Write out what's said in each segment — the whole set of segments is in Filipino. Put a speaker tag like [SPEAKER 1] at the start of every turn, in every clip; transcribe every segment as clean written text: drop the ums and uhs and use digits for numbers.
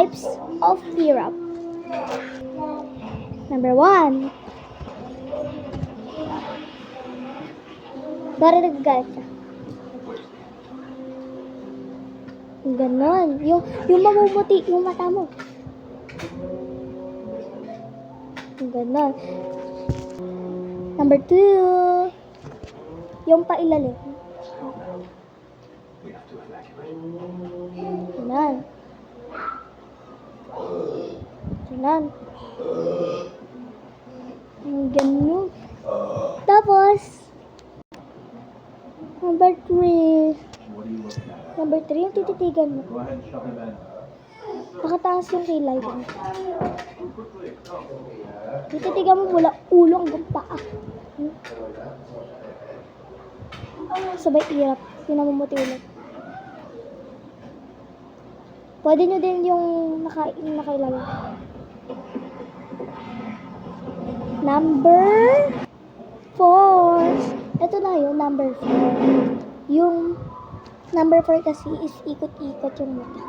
[SPEAKER 1] types of syrup. Number 1. Para nagagalit ka. Ganon. Yung mamumuti yung mata mo. Ganon. Number 2. Yung pailalim. Ganon. Ganon. Ganon. Tapos, number 3. Number 3, yung tititigan mo. Nakataas yung kilay ko. Tititigan mo mula ulo hanggang paa. Sabay irap. Pinamumuti ulit. Pwede nyo din yung nakailalim. Number 4. Ito na yung number 4. Yung number 4 kasi is ikot-ikot yung mata.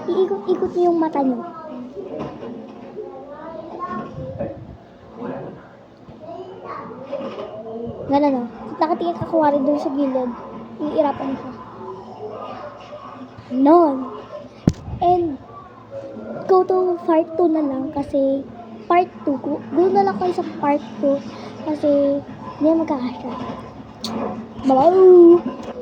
[SPEAKER 1] Iikot-ikot niyo yung mata niyo. Ganun o. Nakatingin ka kuwari doon sa gilid. Iirapan ka. Ganon. And, go to part 2 na lang kasi part 2. Go na lang kayo sa part 2 kasi hindi magkakasya. Bye-bye!